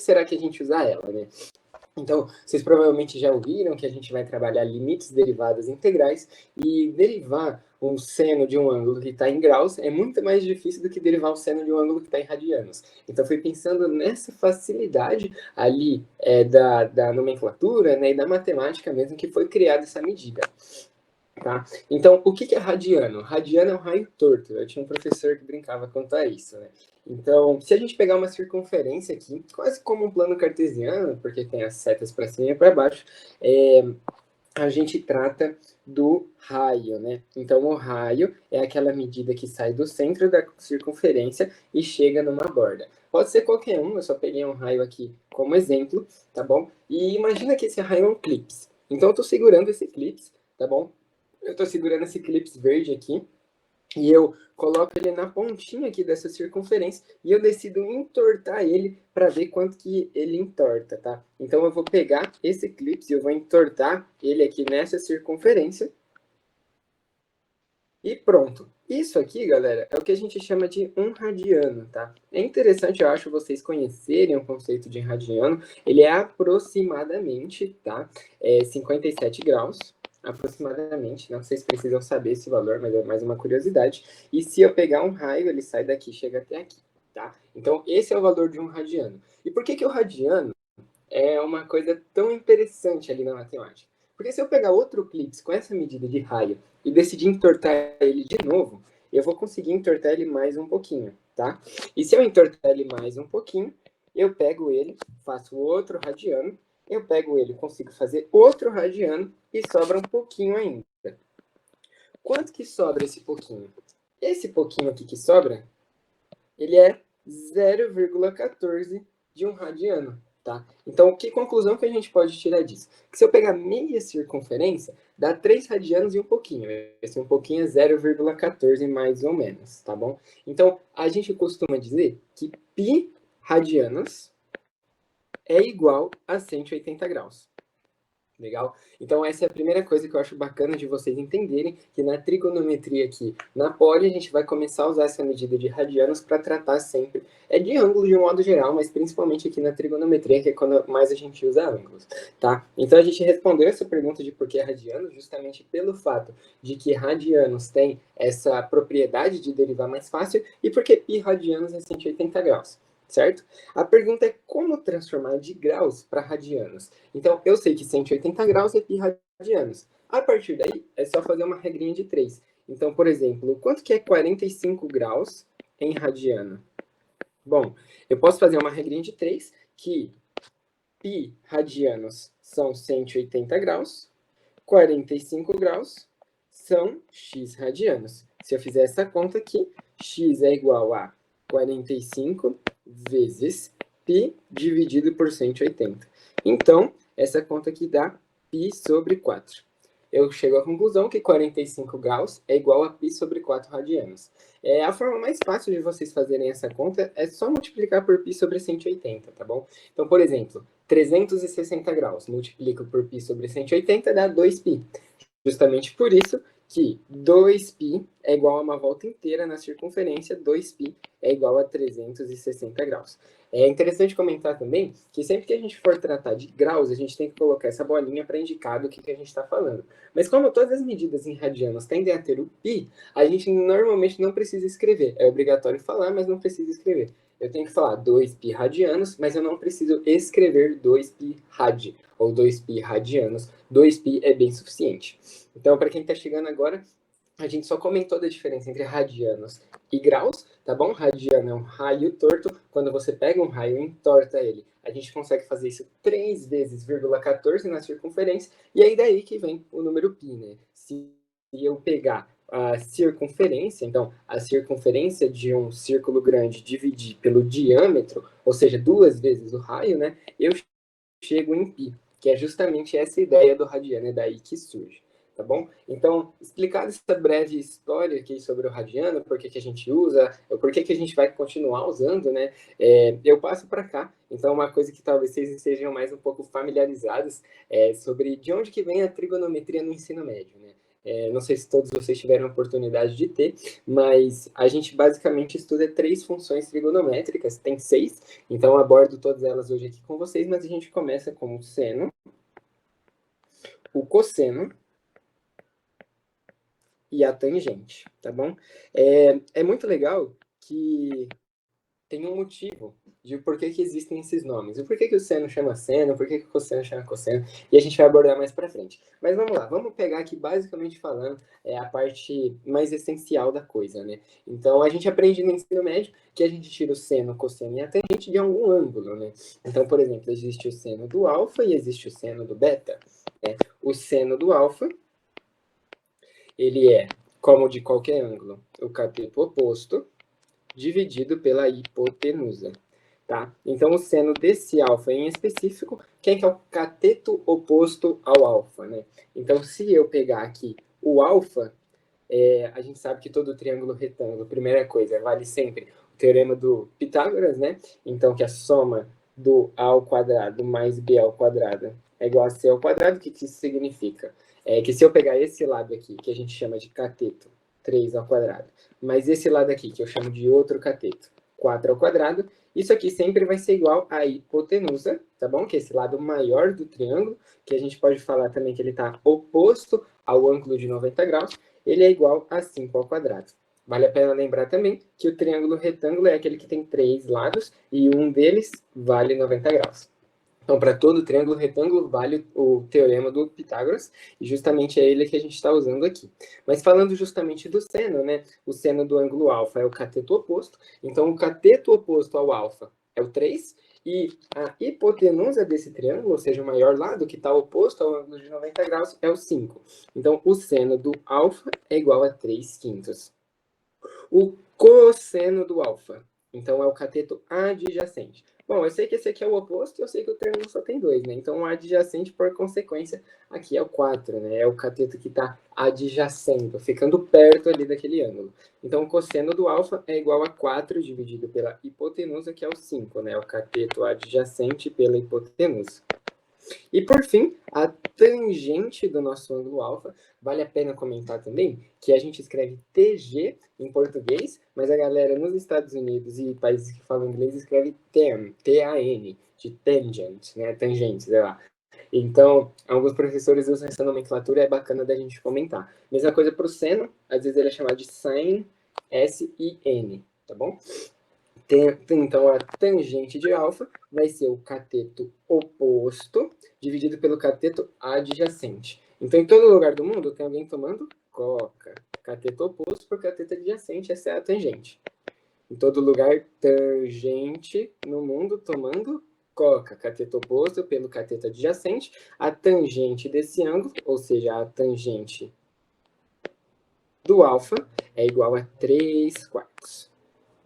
que será que a gente usa ela, né? Então, vocês provavelmente já ouviram que a gente vai trabalhar limites derivadas integrais, e derivar um seno de um ângulo que está em graus é muito mais difícil do que derivar um seno de um ângulo que está em radianos. Então, fui pensando nessa facilidade ali da nomenclatura, né, e da matemática mesmo, que foi criada essa medida. Tá? Então, o que é radiano? Radiano é um raio torto. Eu tinha um professor que brincava quanto a isso, né? Então, se a gente pegar uma circunferência aqui, quase como um plano cartesiano, porque tem as setas para cima e para baixo, a gente trata do raio, né? Então, o raio é aquela medida que sai do centro da circunferência e chega numa borda. Pode ser qualquer um, eu só peguei um raio aqui como exemplo, tá bom? E imagina que esse raio é um clips. Então, eu estou segurando esse clips, tá bom? Eu estou segurando esse clips verde aqui, e eu coloco ele na pontinha aqui dessa circunferência, e eu decido entortar ele para ver quanto que ele entorta, tá? Então, eu vou pegar esse clips e eu vou entortar ele aqui nessa circunferência, e pronto. Isso aqui, galera, é o que a gente chama de um radiano, tá? É interessante, eu acho, vocês conhecerem o conceito de radiano. Ele é aproximadamente, tá? 57 graus, aproximadamente. Não sei se precisam saber esse valor, mas é mais uma curiosidade. E se eu pegar um raio, ele sai daqui e chega até aqui, tá? Então, esse é o valor de um radiano. E por que que o radiano é uma coisa tão interessante ali na matemática? Porque se eu pegar outro clips com essa medida de raio e decidir entortar ele de novo, eu vou conseguir entortar ele mais um pouquinho, tá? E se eu entortar ele mais um pouquinho, eu pego ele, faço outro radiano, eu pego ele, consigo fazer outro radiano e sobra um pouquinho ainda. Quanto que sobra esse pouquinho? Esse pouquinho aqui que sobra, ele é 0,14 de um radiano, tá? Então, que conclusão que a gente pode tirar disso? Que se eu pegar meia circunferência, dá 3 radianos e um pouquinho. Esse um pouquinho é 0,14 mais ou menos, tá bom? Então, a gente costuma dizer que π radianos é igual a 180 graus. Legal? Então, essa é a primeira coisa que eu acho bacana de vocês entenderem, que na trigonometria aqui, na poli, a gente vai começar a usar essa medida de radianos para tratar sempre, de ângulos de um modo geral, mas principalmente aqui na trigonometria, que é quando mais a gente usa ângulos, tá? Então, a gente respondeu essa pergunta de por que radianos, justamente pelo fato de que radianos têm essa propriedade de derivar mais fácil, e porque π radianos é 180 graus. Certo? A pergunta é como transformar de graus para radianos. Então, eu sei que 180 graus é π radianos. A partir daí, é só fazer uma regrinha de 3. Então, por exemplo, quanto que é 45 graus em radiano? Bom, eu posso fazer uma regrinha de 3, que π radianos são 180 graus, 45 graus são x radianos. Se eu fizer essa conta aqui, x é igual a 45 vezes π dividido por 180. Então, essa conta aqui dá π sobre 4. Eu chego à conclusão que 45 graus é igual a π sobre 4 radianos. A forma mais fácil de vocês fazerem essa conta é só multiplicar por π sobre 180, tá bom? Então, por exemplo, 360 graus multiplico por π sobre 180 dá 2π. Justamente por isso que 2π é igual a uma volta inteira na circunferência, 2π é igual a 360 graus. É interessante comentar também que sempre que a gente for tratar de graus, a gente tem que colocar essa bolinha para indicar do que a gente está falando. Mas como todas as medidas em radianos tendem a ter o π, a gente normalmente não precisa escrever. É obrigatório falar, mas não precisa escrever. Eu tenho que falar 2π radianos, mas eu não preciso escrever 2π rad, ou 2π radianos. 2π é bem suficiente. Então, para quem está chegando agora, a gente só comentou da diferença entre radianos e graus, tá bom? Radiano é um raio torto. Quando você pega um raio e entorta ele, a gente consegue fazer isso 3 vezes 0,14 na circunferência, e aí daí que vem o número π, né? Se eu pegar a circunferência, então a circunferência de um círculo grande dividir pelo diâmetro, ou seja, 2 vezes o raio, né? Eu chego em π, que é justamente essa ideia do radiano, é daí que surge. Tá bom? Então, explicada essa breve história aqui sobre o radiano, por que a gente usa, por que a gente vai continuar usando, né? Eu passo para cá. Então, uma coisa que talvez vocês estejam mais um pouco familiarizados é sobre de onde que vem a trigonometria no ensino médio, né? Não sei se todos vocês tiveram a oportunidade de ter, mas a gente basicamente estuda 3 funções trigonométricas, tem 6, então abordo todas elas hoje aqui com vocês, mas a gente começa com o seno, o cosseno e a tangente, tá bom? É muito legal que tem um motivo de por que existem esses nomes. E por que o seno chama seno, por que o cosseno chama cosseno, e a gente vai abordar mais para frente. Mas vamos lá, vamos pegar aqui basicamente falando a parte mais essencial da coisa, né? Então a gente aprende no ensino médio que a gente tira o seno, o cosseno e a tangente de algum ângulo, né? Então, por exemplo, existe o seno do alfa e existe o seno do beta. Né? O seno do alfa, ele é, como de qualquer ângulo, o cateto oposto, dividido pela hipotenusa, tá? Então, o seno desse alfa em específico, quem que é o cateto oposto ao alfa, né? Então, se eu pegar aqui o alfa, a gente sabe que todo triângulo retângulo, primeira coisa, vale sempre o teorema do Pitágoras, né? Então, que a soma do a ao quadrado mais b ao quadrado é igual a c ao quadrado. O que isso significa? É que se eu pegar esse lado aqui, que a gente chama de cateto, 3 ao quadrado, mas esse lado aqui, que eu chamo de outro cateto, 4 ao quadrado, isso aqui sempre vai ser igual à hipotenusa, tá bom? Que é esse lado maior do triângulo, que a gente pode falar também que ele está oposto ao ângulo de 90 graus, ele é igual a 5 ao quadrado. Vale a pena lembrar também que o triângulo retângulo é aquele que tem 3 lados e um deles vale 90 graus. Então, para todo triângulo retângulo, vale o teorema do Pitágoras, e justamente é ele que a gente está usando aqui. Mas falando justamente do seno, né? O seno do ângulo alfa é o cateto oposto, então o cateto oposto ao alfa é o 3, e a hipotenusa desse triângulo, ou seja, o maior lado, que está oposto ao ângulo de 90 graus, é o 5. Então, o seno do alfa é igual a 3 quintos. O cosseno do alfa, então, é o cateto adjacente. Bom, eu sei que esse aqui é o oposto e eu sei que o triângulo só tem 2, né? Então, o adjacente, por consequência, aqui é o 4, né? É o cateto que está adjacendo, ficando perto ali daquele ângulo. Então, o cosseno do alfa é igual a 4 dividido pela hipotenusa, que é o 5, né? O cateto adjacente pela hipotenusa. E por fim, a tangente do nosso ângulo alfa, vale a pena comentar também que a gente escreve TG em português, mas a galera nos Estados Unidos e países que falam inglês escreve TAN, T-A-N, de tangent, né, tangente, sei lá. Então, alguns professores usam essa nomenclatura, é bacana da gente comentar. Mesma coisa para o seno, às vezes ele é chamado de sin, S-I-N, tá bom? Então, a tangente de alfa vai ser o cateto oposto dividido pelo cateto adjacente. Então, em todo lugar do mundo, tem alguém tomando coca. Cateto oposto por cateto adjacente, essa é a tangente. Em todo lugar, tangente no mundo tomando coca. Cateto oposto pelo cateto adjacente. A tangente desse ângulo, ou seja, a tangente do alfa, é igual a 3 quartos.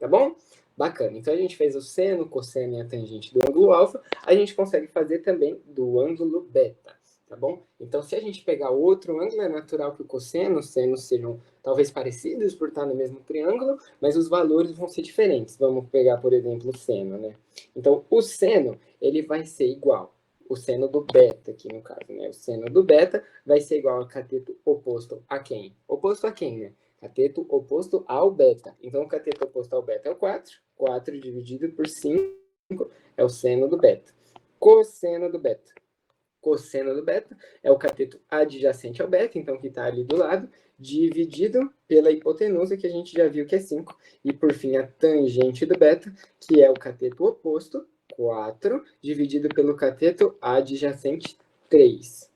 Tá bom? Bacana. Então, a gente fez o seno, cosseno e a tangente do ângulo alfa. A gente consegue fazer também do ângulo beta, tá bom? Então, se a gente pegar outro ângulo, é natural que o cosseno e o seno sejam talvez parecidos por estar no mesmo triângulo, mas os valores vão ser diferentes. Vamos pegar, por exemplo, o seno, né? Então, o seno, ele vai ser igual. O seno do beta, aqui no caso, né? O seno do beta vai ser igual ao cateto oposto a quem? Oposto a quem, né? Cateto oposto ao beta. Então, o cateto oposto ao beta é o 4. 4 dividido por 5 é o seno do beta. Cosseno do beta. Cosseno do beta é o cateto adjacente ao beta, então que está ali do lado, dividido pela hipotenusa, que a gente já viu que é 5. E, por fim, a tangente do beta, que é o cateto oposto, 4, dividido pelo cateto adjacente, 3.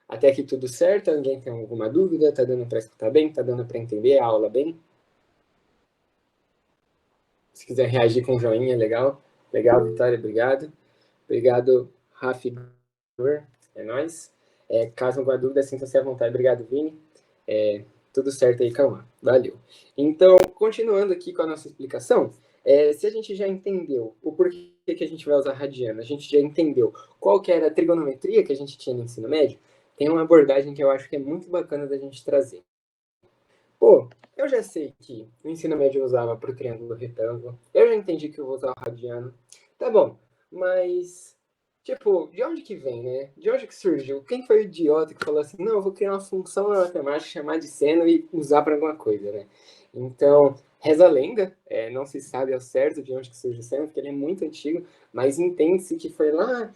Até aqui tudo certo? Alguém tem alguma dúvida? Tá dando para escutar bem? Tá dando para entender a aula bem? Se quiser reagir com joinha, legal. Legal, Vitória, obrigado. Obrigado, Rafi. É nóis. Caso alguma dúvida, sinta-se à vontade. Obrigado, Vini. Tudo certo aí, Cauã. Valeu. Então, continuando aqui com a nossa explicação, se a gente já entendeu o porquê que a gente vai usar radiano, a gente já entendeu qual que era a trigonometria que a gente tinha no ensino médio, tem uma abordagem que eu acho que é muito bacana da gente trazer. Pô, eu já sei que o ensino médio eu usava para o triângulo retângulo, eu já entendi que eu vou usar o radiano. Tá bom, mas Tipo, de onde que vem, né? De onde que surgiu? Quem foi o idiota que falou assim, não, eu vou criar uma função na matemática, chamar de seno e usar para alguma coisa, né? Então, reza a lenda, não se sabe ao certo de onde que surge o seno, porque ele é muito antigo, mas entende-se que foi lá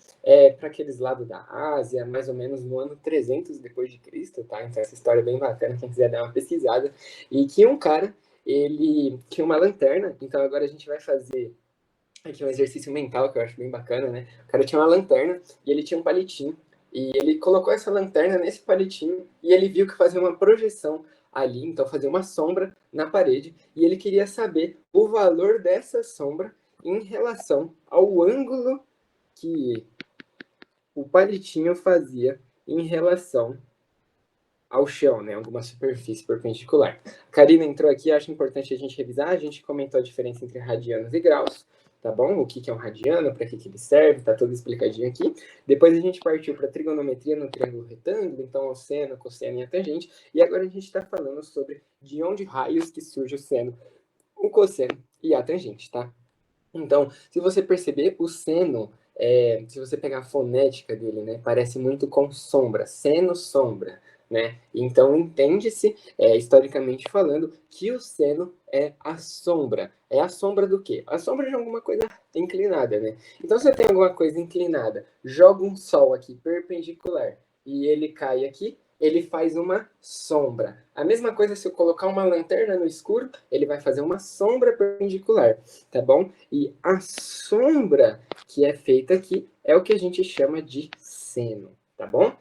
para aqueles lados da Ásia, mais ou menos no ano 300 depois de Cristo, tá? Então, essa história é bem bacana, quem quiser dar uma pesquisada. E que um cara, ele tinha uma lanterna, então agora a gente vai fazer aqui um exercício mental que eu acho bem bacana, né? O cara tinha uma lanterna e ele tinha um palitinho. E ele colocou essa lanterna nesse palitinho e ele viu que fazia uma projeção ali, então fazia uma sombra na parede. E ele queria saber o valor dessa sombra em relação ao ângulo que o palitinho fazia em relação ao chão, né? Alguma superfície perpendicular. A Karina entrou aqui, acho importante a gente revisar. A gente comentou a diferença entre radianos e graus, tá bom? O que é um radiano, para que ele serve, tá tudo explicadinho aqui. Depois a gente partiu para trigonometria no triângulo retângulo, então o seno, cosseno e a tangente. E agora a gente está falando sobre de onde raios que surge o seno, o cosseno e a tangente, tá? Então, se você perceber, o seno, se você pegar a fonética dele, né, parece muito com sombra, seno, sombra, né? Então, entende-se, historicamente falando, que o seno é a sombra. É a sombra do quê? A sombra de alguma coisa inclinada, né? Então, se você tem alguma coisa inclinada, joga um sol aqui perpendicular e ele cai aqui, ele faz uma sombra. A mesma coisa se eu colocar uma lanterna no escuro, ele vai fazer uma sombra perpendicular, tá bom? E a sombra que é feita aqui é o que a gente chama de seno, tá bom?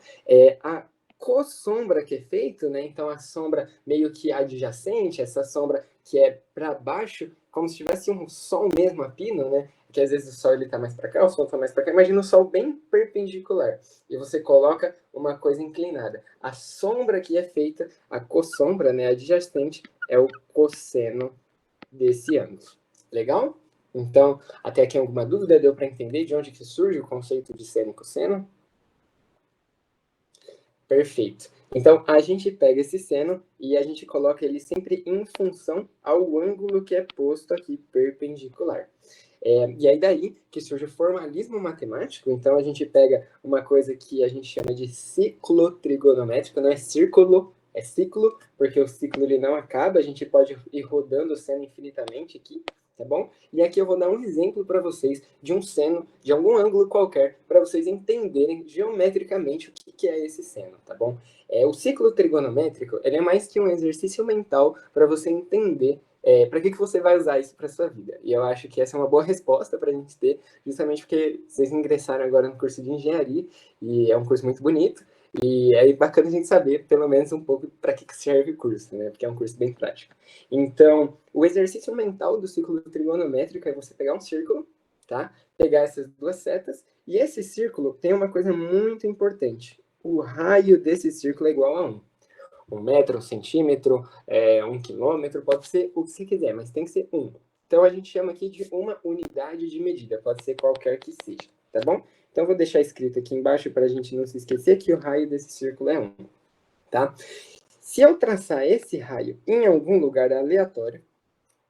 A cossombra que é feito, né? Então a sombra meio que adjacente, essa sombra que é para baixo, como se tivesse um sol mesmo a pino, né? Que às vezes o sol ele tá mais para cá, o sol tá mais para cá. Imagina o sol bem perpendicular e você coloca uma coisa inclinada. A sombra que é feita, a cossombra, né, adjacente, é o cosseno desse ângulo. Legal? Então, até aqui alguma dúvida? Deu para entender de onde que surge o conceito de seno e cosseno? Perfeito. Então, a gente pega esse seno e a gente coloca ele sempre em função ao ângulo que é posto aqui perpendicular. E aí daí que surge o formalismo matemático. Então, a gente pega uma coisa que a gente chama de ciclo trigonométrico, não é círculo, é ciclo, porque o ciclo ele não acaba, a gente pode ir rodando o seno infinitamente aqui, tá bom? E aqui eu vou dar um exemplo para vocês de um seno, de algum ângulo qualquer, para vocês entenderem geometricamente o que é esse seno, tá bom? O ciclo trigonométrico, ele é mais que um exercício mental para você entender para que você vai usar isso para sua vida. E eu acho que essa é uma boa resposta para a gente ter, justamente porque vocês ingressaram agora no curso de engenharia, e é um curso muito bonito, e é bacana a gente saber, pelo menos um pouco, para que serve o curso, né? Porque é um curso bem prático. Então, o exercício mental do ciclo trigonométrico é você pegar um círculo, tá? Pegar essas duas setas, e esse círculo tem uma coisa muito importante. O raio desse círculo é igual a 1. 1 metro, 1 centímetro, 1 quilômetro, pode ser o que você quiser, mas tem que ser 1. Então a gente chama aqui de uma unidade de medida, pode ser qualquer que seja, tá bom? Então vou deixar escrito aqui embaixo para a gente não se esquecer que o raio desse círculo é 1, tá? Se eu traçar esse raio em algum lugar aleatório,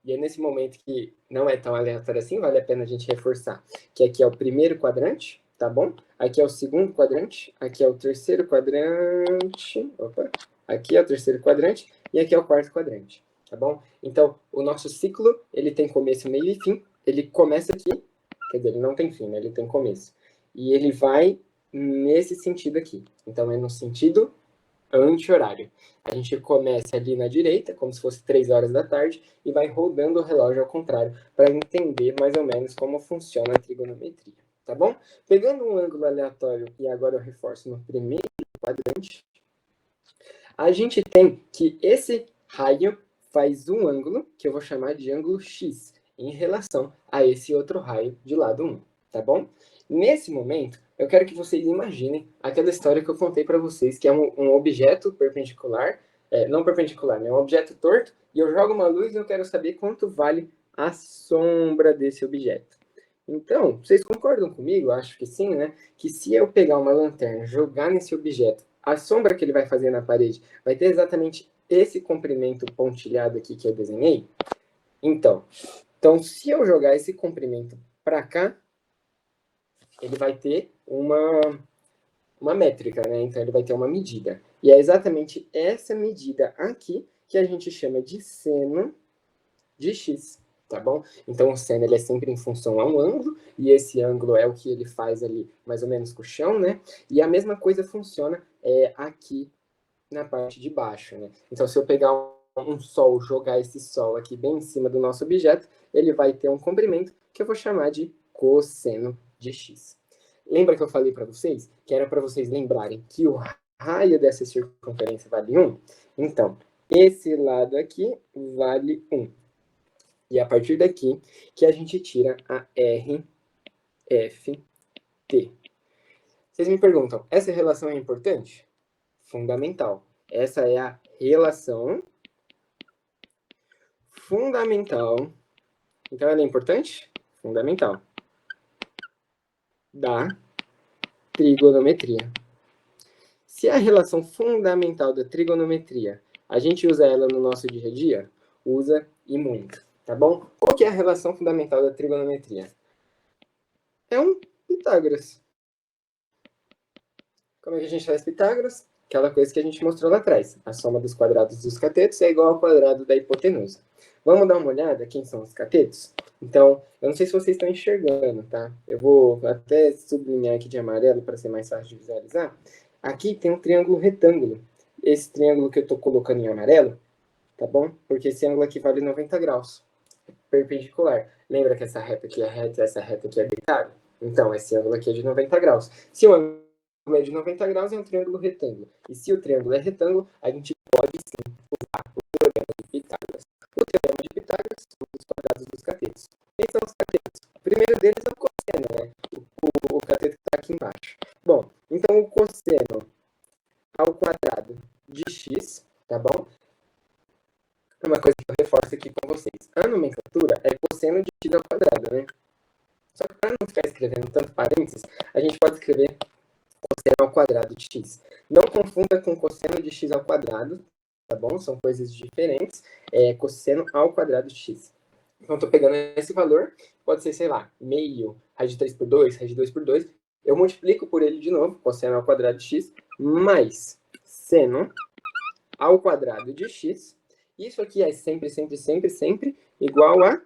e é nesse momento que não é tão aleatório assim, vale a pena a gente reforçar que aqui é o primeiro quadrante, tá bom? Aqui é o segundo quadrante, aqui é o terceiro quadrante, opa, aqui é o terceiro quadrante e aqui é o quarto quadrante, tá bom? Então, o nosso ciclo, ele tem começo, meio e fim. Ele começa aqui, quer dizer, ele não tem fim, né? Ele tem começo. E ele vai nesse sentido aqui. Então, é no sentido anti-horário. A gente começa ali na direita, como se fosse 3 horas da tarde, e vai rodando o relógio ao contrário, para entender mais ou menos como funciona a trigonometria, tá bom? Pegando um ângulo aleatório, e agora eu reforço no primeiro quadrante, a gente tem que esse raio faz um ângulo, que eu vou chamar de ângulo X, em relação a esse outro raio de lado 1, tá bom? Nesse momento, eu quero que vocês imaginem aquela história que eu contei para vocês, que é um objeto perpendicular, não perpendicular, né? Um objeto torto, e eu jogo uma luz e eu quero saber quanto vale a sombra desse objeto. Então, vocês concordam comigo? Acho que sim, né? Que se eu pegar uma lanterna, jogar nesse objeto, a sombra que ele vai fazer na parede vai ter exatamente esse comprimento pontilhado aqui que eu desenhei? Então se eu jogar esse comprimento para cá, ele vai ter uma métrica, né? Então, ele vai ter uma medida. E é exatamente essa medida aqui que a gente chama de seno de x, tá bom? Então, o seno ele é sempre em função a um ângulo, e esse ângulo é o que ele faz ali, mais ou menos com o chão, né? E a mesma coisa funciona aqui na parte de baixo, né? Então, se eu pegar um sol, jogar esse sol aqui bem em cima do nosso objeto, ele vai ter um comprimento que eu vou chamar de cosseno de x. Lembra que eu falei para vocês que era para vocês lembrarem que o raio dessa circunferência vale 1? Então, esse lado aqui vale 1. E a partir daqui que a gente tira a RFT. Vocês me perguntam, essa relação é importante? Fundamental. Essa é a relação fundamental. Então, ela é importante? Fundamental. Da trigonometria. Se a relação fundamental da trigonometria, a gente usa ela no nosso dia a dia? Usa e muito, tá bom? Qual que é a relação fundamental da trigonometria? É um Pitágoras. Como é que a gente faz Pitágoras? Aquela coisa que a gente mostrou lá atrás. A soma dos quadrados dos catetos é igual ao quadrado da hipotenusa. Vamos dar uma olhada quem são os catetos? Então, eu não sei se vocês estão enxergando, tá? Eu vou até sublinhar aqui de amarelo para ser mais fácil de visualizar. Aqui tem um triângulo retângulo. Esse triângulo que eu estou colocando em amarelo, tá bom? Porque esse ângulo aqui vale 90 graus. Perpendicular. Lembra que essa reta aqui é reta e essa reta aqui é deitada? Então, esse ângulo aqui é de 90 graus. Se o ângulo é de 90 graus, é um triângulo retângulo. E se o triângulo é retângulo, a gente pode sim usar o teorema de Pitágoras. O teorema de Pitágoras são os quadrados dos catetos. Quem são os catetos? O primeiro deles é o cosseno, né? O cateto que está aqui embaixo. Bom, então o cosseno ao quadrado de x, tá bom? É uma coisa que eu reforço aqui com vocês. A nomenclatura é cosseno de x ao quadrado, né? Só que para não ficar escrevendo tanto parênteses, a gente pode escrever cosseno ao quadrado de x. Não confunda com cosseno de x ao quadrado, tá bom? São coisas diferentes. É cosseno ao quadrado de x. Então, estou pegando esse valor, pode ser, sei lá, meio, raiz de 3 por 2, raiz de 2 por 2. Eu multiplico por ele de novo, cosseno ao quadrado de x, mais seno ao quadrado de x. Isso aqui é sempre, sempre, sempre, sempre igual a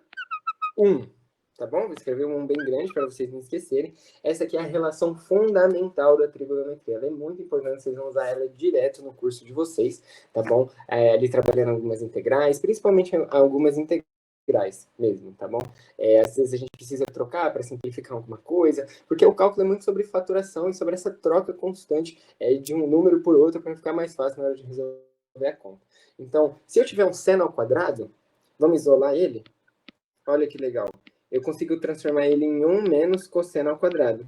1. Tá bom? Vou escrever um bem grande para vocês não esquecerem. Essa aqui é a relação fundamental da trigonometria. Ela é muito importante, vocês vão usar ela direto no curso de vocês, tá bom? Ali trabalhando algumas integrais, principalmente algumas integrais mesmo, tá bom? Às vezes a gente precisa trocar para simplificar alguma coisa, porque o cálculo é muito sobre faturação e sobre essa troca constante de um número por outro para ficar mais fácil na hora de resolver a conta. Então, se eu tiver um seno ao quadrado, vamos isolar ele? Olha que legal. Eu consigo transformar ele em 1 menos cosseno ao quadrado.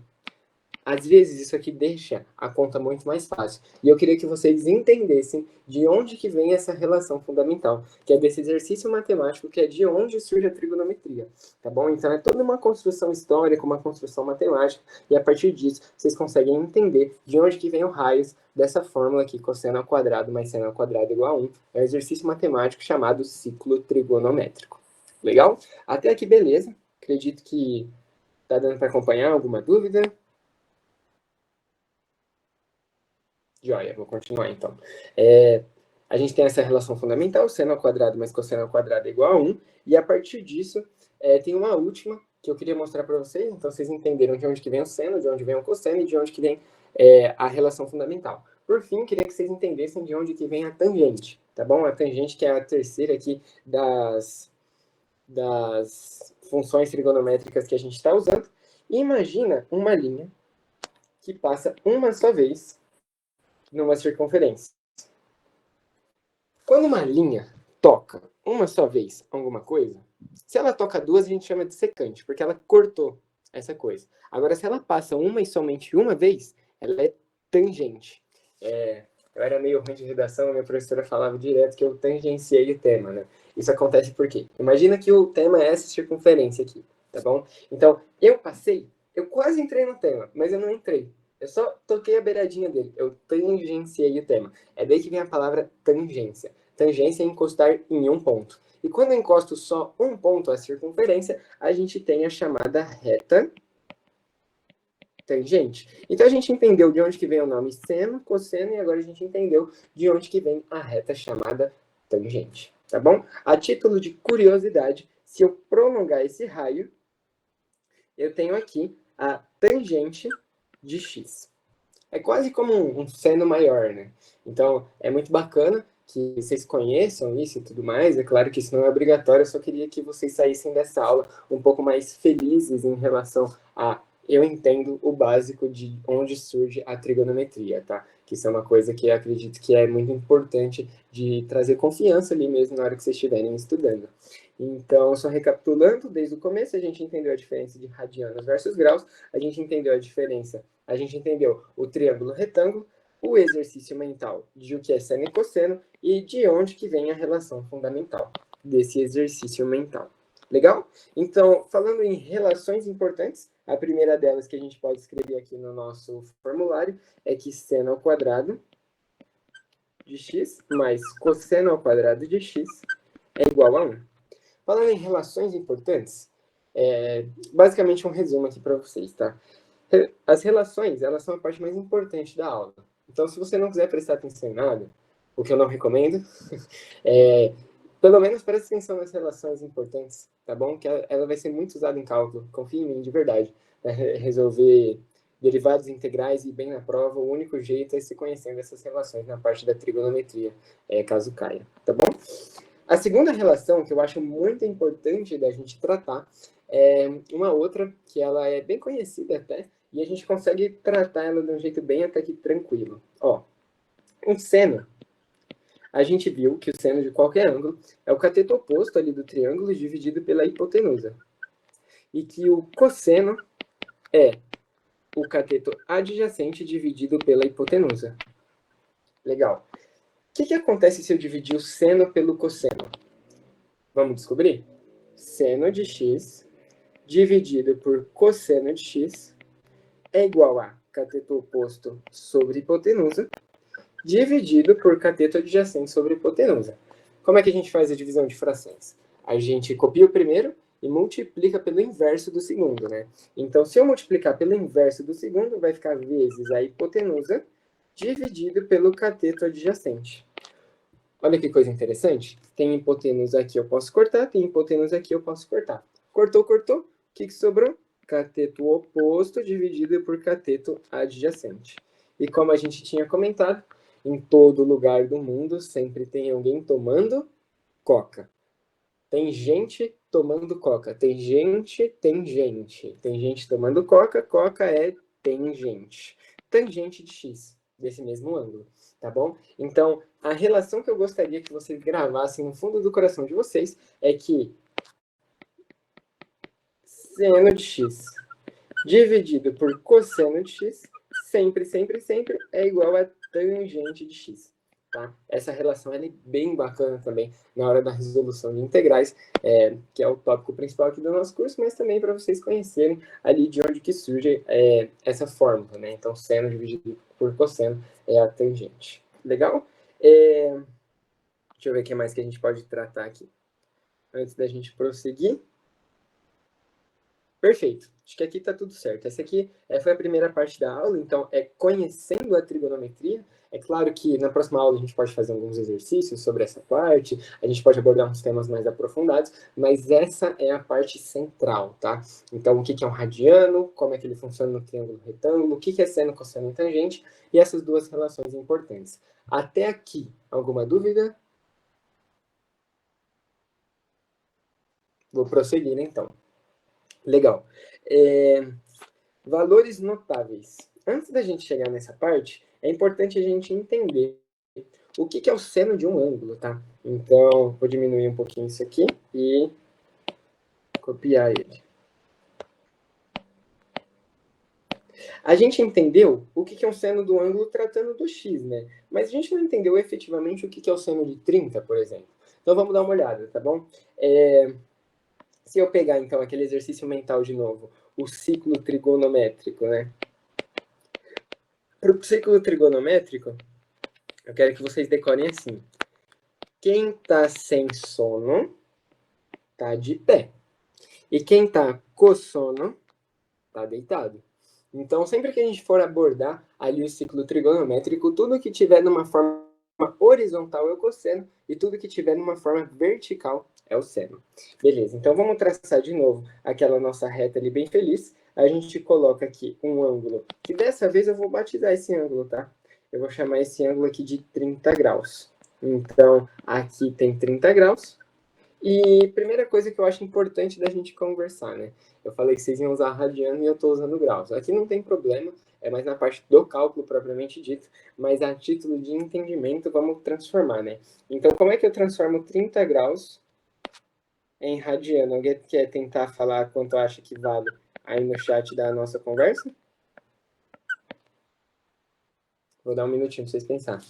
Às vezes, isso aqui deixa a conta muito mais fácil. E eu queria que vocês entendessem de onde que vem essa relação fundamental, que é desse exercício matemático, que é de onde surge a trigonometria, tá bom? Então, é toda uma construção histórica, uma construção matemática, e a partir disso, vocês conseguem entender de onde que vem o raios dessa fórmula aqui, cosseno ao quadrado mais seno ao quadrado igual a 1. É um exercício matemático chamado ciclo trigonométrico. Legal? Até aqui, beleza. Acredito que tá dando para acompanhar. Alguma dúvida? Joia, vou continuar então. A gente tem essa relação fundamental, seno ao quadrado mais cosseno ao quadrado é igual a 1, e a partir disso, tem uma última que eu queria mostrar para vocês, então vocês entenderam de onde que vem o seno, de onde vem o cosseno e de onde que vem a relação fundamental. Por fim, queria que vocês entendessem de onde que vem a tangente, tá bom? A tangente que é a terceira aqui das funções trigonométricas que a gente está usando. E imagina uma linha que passa uma só vez numa circunferência. Quando uma linha toca uma só vez alguma coisa, se ela toca duas, a gente chama de secante, porque ela cortou essa coisa. Agora, se ela passa uma e somente uma vez, ela é tangente. Eu era meio ruim de redação, minha professora falava direto que eu tangenciei o tema, né? Isso acontece por quê? Imagina que o tema é essa circunferência aqui, tá bom? Então, eu passei, eu quase entrei no tema, mas eu não entrei. Eu só toquei a beiradinha dele, eu tangenciei o tema. É daí que vem a palavra tangência. Tangência é encostar em um ponto. E quando eu encosto só um ponto à circunferência, a gente tem a chamada reta tangente. Então, a gente entendeu de onde que vem o nome seno, cosseno, e agora a gente entendeu de onde que vem a reta chamada tangente, tá bom? A título de curiosidade, se eu prolongar esse raio, eu tenho aqui a tangente de x. É quase como um seno maior, né? Então, é muito bacana que vocês conheçam isso e tudo mais. É claro que isso não é obrigatório, eu só queria que vocês saíssem dessa aula um pouco mais felizes em relação a eu entendo o básico de onde surge a trigonometria, tá? Que isso é uma coisa que eu acredito que é muito importante de trazer confiança ali mesmo na hora que vocês estiverem estudando. Então, só recapitulando, desde o começo a gente entendeu a diferença de radianos versus graus, a gente entendeu o triângulo retângulo, o exercício mental de o que é seno e cosseno e de onde que vem a relação fundamental desse exercício mental. Legal? Então, falando em relações importantes, a primeira delas que a gente pode escrever aqui no nosso formulário é que seno ao quadrado de x mais cosseno ao quadrado de x é igual a 1. Falando em relações importantes, basicamente um resumo aqui para vocês, tá? As relações, elas são a parte mais importante da aula. Então, se você não quiser prestar atenção em nada, o que eu não recomendo, pelo menos preste atenção nas relações importantes, tá bom? Que ela vai ser muito usada em cálculo, confia em mim, de verdade. Resolver derivados integrais e bem na prova, o único jeito é se conhecendo essas relações na parte da trigonometria, caso caia, tá bom? A segunda relação que eu acho muito importante da gente tratar é uma outra que ela é bem conhecida até, e a gente consegue tratar ela de um jeito bem até que tranquilo. Ó, um seno, a gente viu que o seno de qualquer ângulo é o cateto oposto ali do triângulo dividido pela hipotenusa. E que o cosseno é o cateto adjacente dividido pela hipotenusa. Legal. O que acontece se eu dividir o seno pelo cosseno? Vamos descobrir? Seno de x dividido por cosseno de x é igual a cateto oposto sobre hipotenusa dividido por cateto adjacente sobre hipotenusa. Como é que a gente faz a divisão de frações? A gente copia o primeiro e multiplica pelo inverso do segundo, né? Então, se eu multiplicar pelo inverso do segundo, vai ficar vezes a hipotenusa dividido pelo cateto adjacente. Olha que coisa interessante. Tem hipotenusa aqui, eu posso cortar. Tem hipotenusa aqui, eu posso cortar. Cortou, cortou. O que sobrou? Cateto oposto dividido por cateto adjacente. E como a gente tinha comentado, em todo lugar do mundo sempre tem alguém tomando coca. Tem gente tomando coca. Tem gente, tem gente. Tem gente tomando coca, coca é tangente. Tangente de x, desse mesmo ângulo, tá bom? Então, a relação que eu gostaria que vocês gravassem no fundo do coração de vocês é que seno de x dividido por cosseno de x sempre, sempre, sempre é igual a tangente de x. Tá? Essa relação é bem bacana também na hora da resolução de integrais, que é o tópico principal aqui do nosso curso, mas também para vocês conhecerem ali de onde que surge essa fórmula, né? Então, seno dividido por cosseno é a tangente. Legal? Deixa eu ver o que mais que a gente pode tratar aqui. Antes da gente prosseguir. Perfeito. Acho que aqui está tudo certo. Essa aqui foi a primeira parte da aula, então é conhecendo a trigonometria. É claro que na próxima aula a gente pode fazer alguns exercícios sobre essa parte, a gente pode abordar uns temas mais aprofundados, mas essa é a parte central, tá? Então, o que é um radiano, como é que ele funciona no triângulo retângulo, o que é seno, cosseno e tangente, e essas duas relações importantes. Até aqui, alguma dúvida? Vou prosseguir, então. Legal. Valores notáveis. Antes da gente chegar nessa parte, é importante a gente entender o que é o seno de um ângulo, tá? Então, vou diminuir um pouquinho isso aqui e copiar ele. A gente entendeu o que é o seno do ângulo tratando do x, né? Mas a gente não entendeu efetivamente o que é o seno de 30, por exemplo. Então, vamos dar uma olhada, tá bom? Se eu pegar, então, aquele exercício mental de novo, o ciclo trigonométrico, né? Para o ciclo trigonométrico, eu quero que vocês decorem assim. Quem tá sem sono, tá de pé. E quem tá com sono, tá deitado. Então, sempre que a gente for abordar ali o ciclo trigonométrico, tudo que tiver numa forma horizontal é o cosseno e tudo que tiver numa forma vertical é o seno. Beleza, então vamos traçar de novo aquela nossa reta ali bem feliz. A gente coloca aqui um ângulo, que dessa vez eu vou batizar esse ângulo, tá? Eu vou chamar esse ângulo aqui de 30 graus. Então, aqui tem 30 graus. E primeira coisa que eu acho importante da gente conversar, né? Eu falei que vocês iam usar radiano e eu estou usando graus. Aqui não tem problema, é mais na parte do cálculo propriamente dito, mas a título de entendimento vamos transformar, né? Então, como é que eu transformo 30 graus em radiano? Alguém quer tentar falar quanto acha que vale aí no chat da nossa conversa? Vou dar um minutinho para vocês pensarem.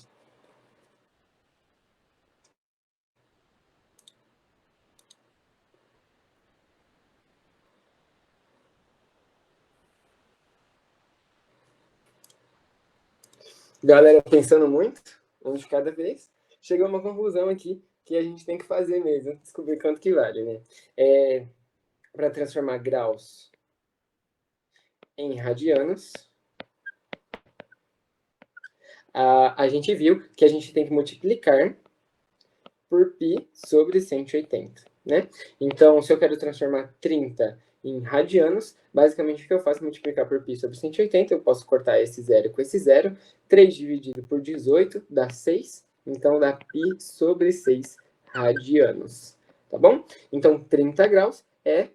Galera pensando muito, um de cada vez, chegou a uma conclusão aqui que a gente tem que fazer mesmo, descobrir quanto que vale, né? Para transformar graus em radianos, a gente viu que a gente tem que multiplicar por π sobre 180, né? Então, se eu quero transformar 30 em radianos, basicamente o que eu faço é multiplicar por π sobre 180, eu posso cortar esse zero com esse zero, 3 dividido por 18 dá 6, então dá π sobre 6 radianos, tá bom? Então, 30 graus é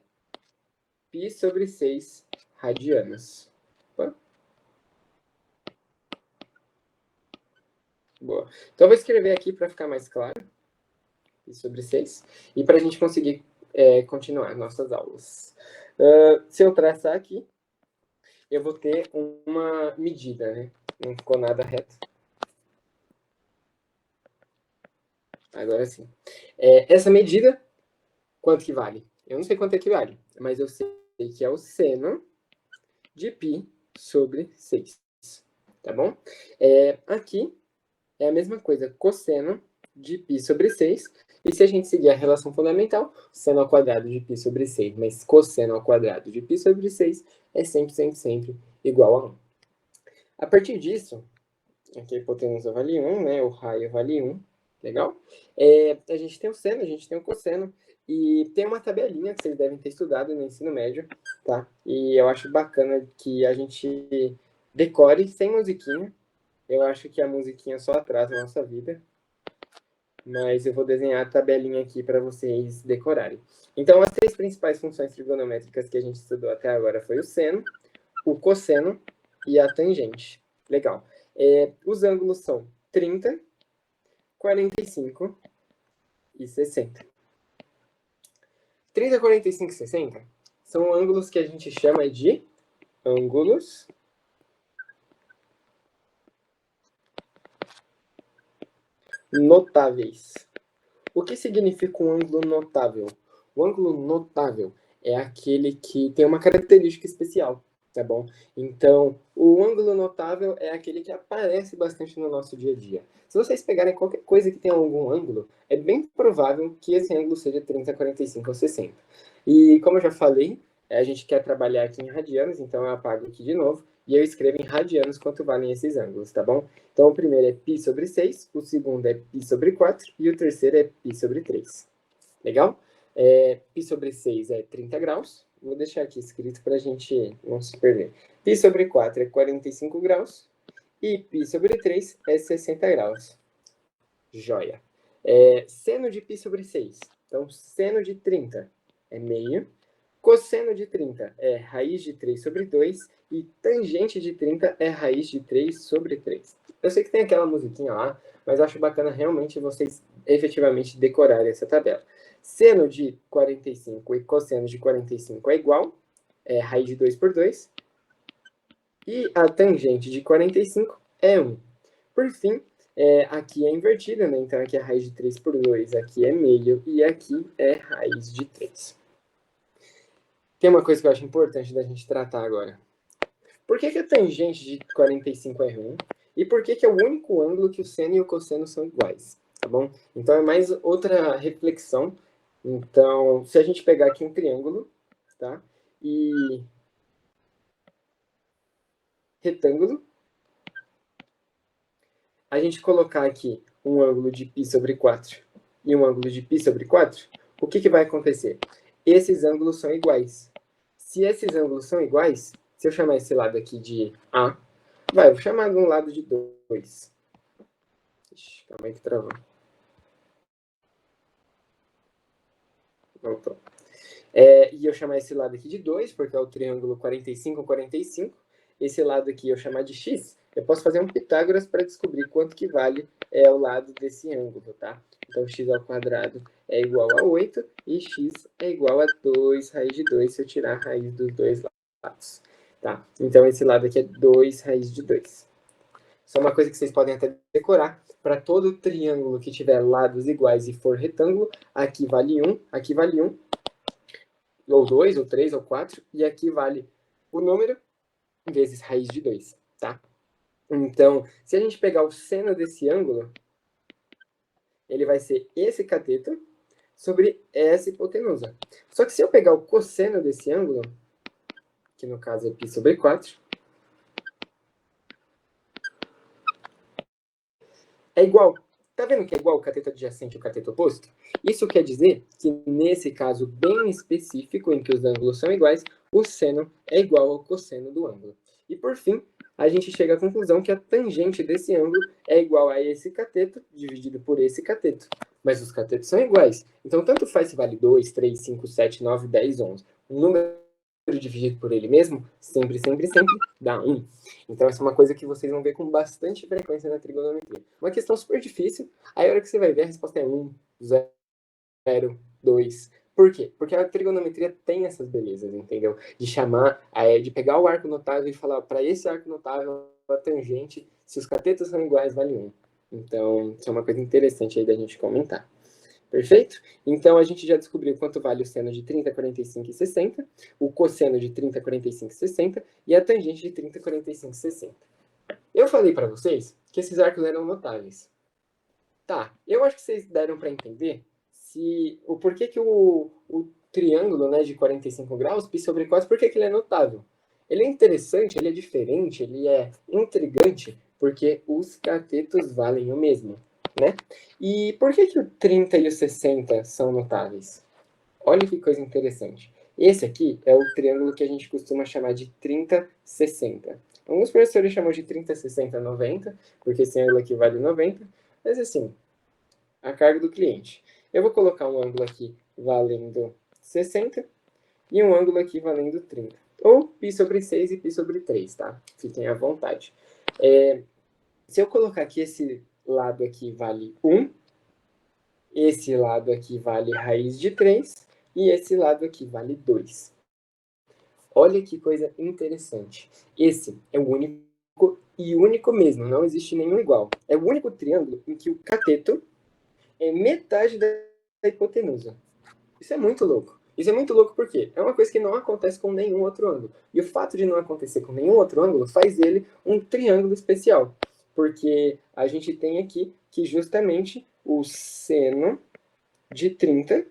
π sobre 6 radianos. Opa. Boa. Então, eu vou escrever aqui para ficar mais claro, π sobre 6, e para a gente conseguir continuar nossas aulas. Se eu traçar aqui, eu vou ter uma medida, né? Não ficou nada reto. Agora sim. Essa medida, quanto que vale? Eu não sei quanto é que vale, mas eu sei que é o seno de π sobre 6. Tá bom? Aqui é a mesma coisa, cosseno de π sobre 6. E se a gente seguir a relação fundamental, seno ao quadrado de π sobre 6, mas cosseno ao quadrado de π sobre 6 é sempre igual a 1. A partir disso, aqui a hipotenusa vale 1, né? O raio vale 1. Legal? A gente tem o seno, a gente tem o cosseno. E tem uma tabelinha que vocês devem ter estudado no ensino médio, tá? E eu acho bacana que a gente decore sem musiquinha. Eu acho que a musiquinha só atrasa a nossa vida. Mas eu vou desenhar a tabelinha aqui para vocês decorarem. Então, as três principais funções trigonométricas que a gente estudou até agora foi o seno, o cosseno e a tangente. Legal. Os ângulos são 30, 45 e 60. 30, 45 e 60 são ângulos que a gente chama de ângulos notáveis. O que significa um ângulo notável? O ângulo notável é aquele que tem uma característica especial, tá bom? Então, o ângulo notável é aquele que aparece bastante no nosso dia a dia. Se vocês pegarem qualquer coisa que tenha algum ângulo, é bem provável que esse ângulo seja 30, 45 ou 60. E como eu já falei, a gente quer trabalhar aqui em radianos, então eu apago aqui de novo e eu escrevo em radianos quanto valem esses ângulos, tá bom? Então, o primeiro é π sobre 6, o segundo é π sobre 4 e o terceiro é π sobre 3. Legal? Π sobre 6 é 30 graus. Vou deixar aqui escrito para a gente não se perder. Π sobre 4 é 45 graus e π sobre 3 é 60 graus. Joia. Seno de π sobre 6. Então, seno de 30 é meio. Cosseno de 30 é raiz de 3 sobre 2 e tangente de 30 é raiz de 3 sobre 3. Eu sei que tem aquela musiquinha lá, mas acho bacana realmente vocês efetivamente decorarem essa tabela. Seno de 45 e cosseno de 45 é igual, é raiz de 2 por 2. E a tangente de 45 é 1. Por fim, aqui é invertida, né? Então aqui é raiz de 3 por 2, aqui é meio e aqui é raiz de 3. Tem uma coisa que eu acho importante da gente tratar agora. Por que a tangente de 45 é 1? E por que é o único ângulo que o seno e o cosseno são iguais? Tá bom? Então, é mais outra reflexão. Então, se a gente pegar aqui um triângulo, tá? E retângulo, a gente colocar aqui um ângulo de π sobre 4 e um ângulo de π sobre 4, o que vai acontecer? Esses ângulos são iguais. Se esses ângulos são iguais, se eu chamar esse lado aqui de A, vou chamar de um lado de 2. Ixi, calma aí que travou. Voltou. E eu chamar esse lado aqui de 2, porque é o triângulo 45, 45. Esse lado aqui eu chamar de x, eu posso fazer um Pitágoras para descobrir quanto que vale o lado desse ângulo, tá? Então, x ao quadrado é igual a 8 e x é igual a 2 raiz de 2 se eu tirar a raiz dos dois lados, tá? Então, esse lado aqui é 2 raiz de 2. Só uma coisa que vocês podem até decorar, para todo triângulo que tiver lados iguais e for retângulo, aqui vale 1, ou 2, ou 3, ou 4, e aqui vale o número vezes raiz de 2, tá? Então, se a gente pegar o seno desse ângulo, ele vai ser esse cateto sobre essa hipotenusa. Só que se eu pegar o cosseno desse ângulo, que no caso é π sobre 4, é igual. Tá vendo que é igual o cateto adjacente e o cateto oposto? Isso quer dizer que, nesse caso bem específico, em que os ângulos são iguais, o seno é igual ao cosseno do ângulo. E, por fim, a gente chega à conclusão que a tangente desse ângulo é igual a esse cateto dividido por esse cateto. Mas os catetos são iguais. Então, tanto faz se vale 2, 3, 5, 7, 9, 10, 11. O número dividido por ele mesmo, sempre dá 1. Então, essa é uma coisa que vocês vão ver com bastante frequência na trigonometria. Uma questão super difícil, aí a hora que você vai ver, a resposta é 1, 0, 2. Por quê? Porque a trigonometria tem essas belezas, entendeu? De chamar, de pegar o arco notável e falar, para esse arco notável, a tangente, se os catetos são iguais, vale 1. Então, isso é uma coisa interessante aí da gente comentar. Perfeito? Então, a gente já descobriu quanto vale o seno de 30, 45 e 60, o cosseno de 30, 45 e 60 e a tangente de 30, 45 e 60. Eu falei para vocês que esses arcos eram notáveis. Tá, eu acho que vocês deram para entender o porquê que o triângulo, né, de 45 graus, π sobre 4, por que ele é notável? Ele é interessante, ele é diferente, ele é intrigante, porque os catetos valem o mesmo, né? E por que o 30 e o 60 são notáveis? Olha que coisa interessante. Esse aqui é o triângulo que a gente costuma chamar de 30-60. Alguns professores chamam de 30-60-90, porque esse ângulo aqui vale 90, mas assim, a carga do cliente. Eu vou colocar um ângulo aqui valendo 60 e um ângulo aqui valendo 30. Ou π sobre 6 e π sobre 3, tá? Fiquem à vontade. Se eu colocar aqui esse lado aqui vale 1, esse lado aqui vale raiz de 3 e esse lado aqui vale 2. Olha que coisa interessante. Esse é o único e único mesmo, não existe nenhum igual. É o único triângulo em que o cateto é metade da hipotenusa. Isso é muito louco. Isso é muito louco porque é uma coisa que não acontece com nenhum outro ângulo. E o fato de não acontecer com nenhum outro ângulo faz ele um triângulo especial. Porque a gente tem aqui que justamente o seno de 30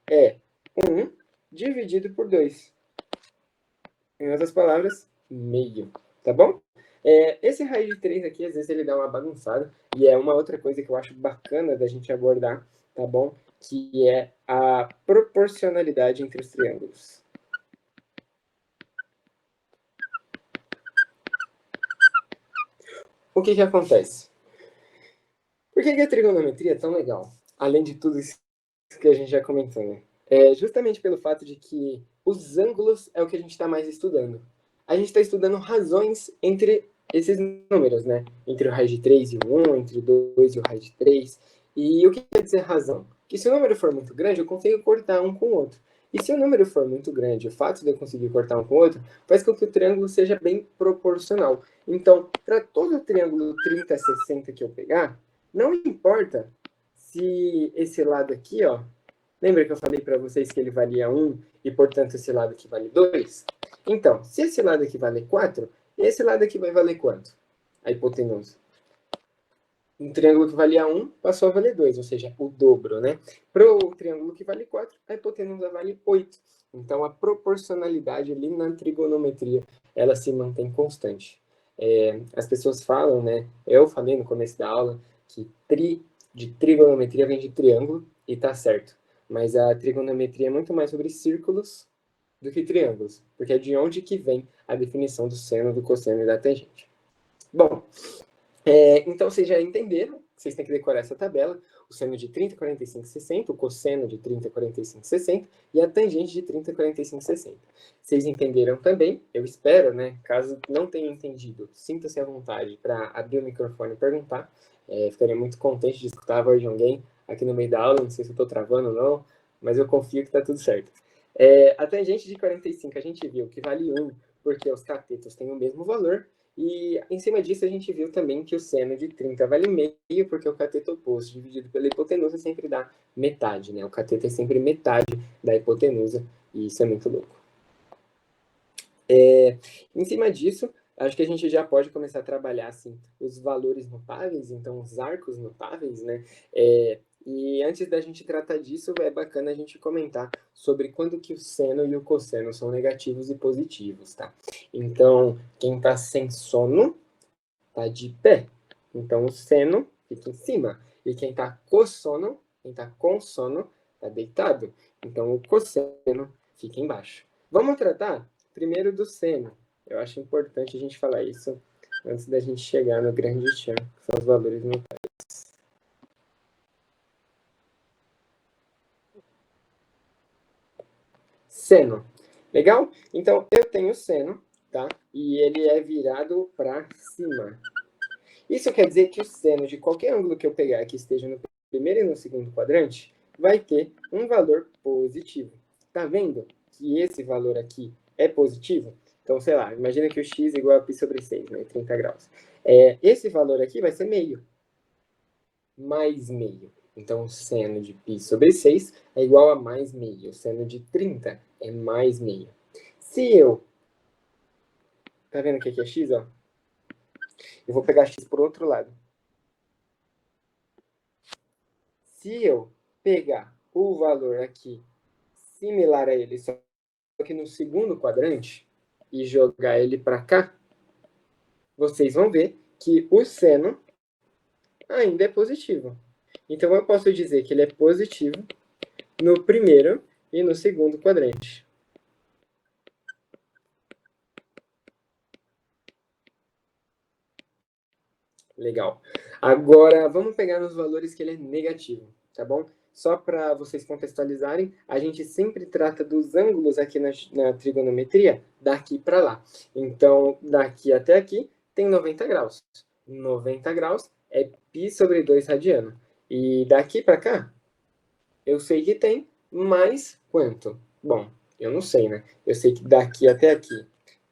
é 1 dividido por 2. Em outras palavras, meio. Tá bom? Esse raiz de 3 aqui, às vezes ele dá uma bagunçada. E é uma outra coisa que eu acho bacana da gente abordar, tá bom? Que é a proporcionalidade entre os triângulos. O que acontece? Por que a trigonometria é tão legal? Além de tudo isso que a gente já comentou, né? Justamente pelo fato de que os ângulos é o que a gente está mais estudando. A gente está estudando razões entre esses números, né? Entre o raiz de 3 e o 1, entre o 2 e o raiz de 3. E o que quer dizer razão? Que se o número for muito grande, eu consigo cortar um com o outro. E se o número for muito grande, o fato de eu conseguir cortar um com o outro, faz com que o triângulo seja bem proporcional. Então, para todo triângulo 30, 60 que eu pegar, não importa se esse lado aqui, ó, lembra que eu falei para vocês que ele valia 1 e, portanto, esse lado aqui vale 2? Então, se esse lado aqui vale 4, esse lado aqui vai valer quanto? A hipotenusa. Um triângulo que valia 1 passou a valer 2, ou seja, o dobro, né? Para o triângulo que vale 4, a hipotenusa vale 8. Então, a proporcionalidade ali na trigonometria ela se mantém constante. As pessoas falam, né? Eu falei no começo da aula que de trigonometria vem de triângulo e tá certo. Mas a trigonometria é muito mais sobre círculos do que triângulos, porque é de onde que vem a definição do seno, do cosseno e da tangente. Bom, então vocês já entenderam, vocês têm que decorar essa tabela, o seno de 30, 45, 60, o cosseno de 30, 45, 60 e a tangente de 30, 45, 60. Vocês entenderam também, eu espero, né? Caso não tenham entendido, sinta-se à vontade para abrir o microfone e perguntar. Ficaria muito contente de escutar a voz de alguém aqui no meio da aula, não sei se eu estou travando ou não, mas eu confio que está tudo certo. A tangente de 45 a gente viu que vale 1, porque os catetos têm o mesmo valor, e em cima disso a gente viu também que o seno de 30 vale meio, porque o cateto oposto dividido pela hipotenusa sempre dá metade, né? O cateto é sempre metade da hipotenusa, e isso é muito louco. Em cima disso, acho que a gente já pode começar a trabalhar assim, os valores notáveis, então os arcos notáveis, né? E antes da gente tratar disso, é bacana a gente comentar sobre quando que o seno e o cosseno são negativos e positivos, tá? Então, quem tá sem sono, tá de pé. Então, o seno fica em cima. E quem tá com sono, quem tá com sono, tá deitado. Então, o cosseno fica embaixo. Vamos tratar primeiro do seno. Eu acho importante a gente falar isso antes da gente chegar no grande chão, que são os valores notáveis. Seno. Legal? Então, eu tenho seno, tá? E ele é virado para cima. Isso quer dizer que o seno de qualquer ângulo que eu pegar que esteja no primeiro e no segundo quadrante vai ter um valor positivo. Tá vendo que esse valor aqui é positivo? Então, sei lá, imagina que o x é igual a π sobre 6, né? 30 graus. Esse valor aqui vai ser meio. Mais meio. Então, o seno de π sobre 6 é igual a mais meio. O seno de 30 é mais meio. Se eu... Tá vendo que aqui é x, ó? Eu vou pegar x por outro lado. Se eu pegar o valor aqui similar a ele, só que no segundo quadrante, e jogar ele para cá, vocês vão ver que o seno ainda é positivo. Então, eu posso dizer que ele é positivo no primeiro e no segundo quadrante. Legal. Agora, vamos pegar nos valores que ele é negativo, tá bom? Só para vocês contextualizarem, a gente sempre trata dos ângulos aqui na trigonometria daqui para lá. Então, daqui até aqui tem 90 graus. 90 graus é π sobre 2 radiano. E daqui para cá, eu sei que tem mais quanto? Bom, eu não sei, né? Eu sei que daqui até aqui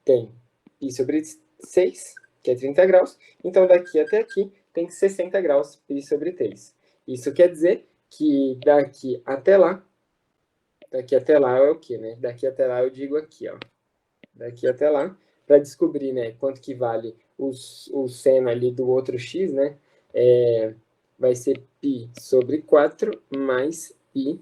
tem π sobre 6, que é 30 graus. Então, daqui até aqui tem 60 graus π sobre 3. Isso quer dizer que daqui até lá é o quê, né? Daqui até lá eu digo aqui, ó. Daqui até lá, para descobrir, né, quanto que vale o seno ali do outro x, né? Vai ser π sobre 4 mais π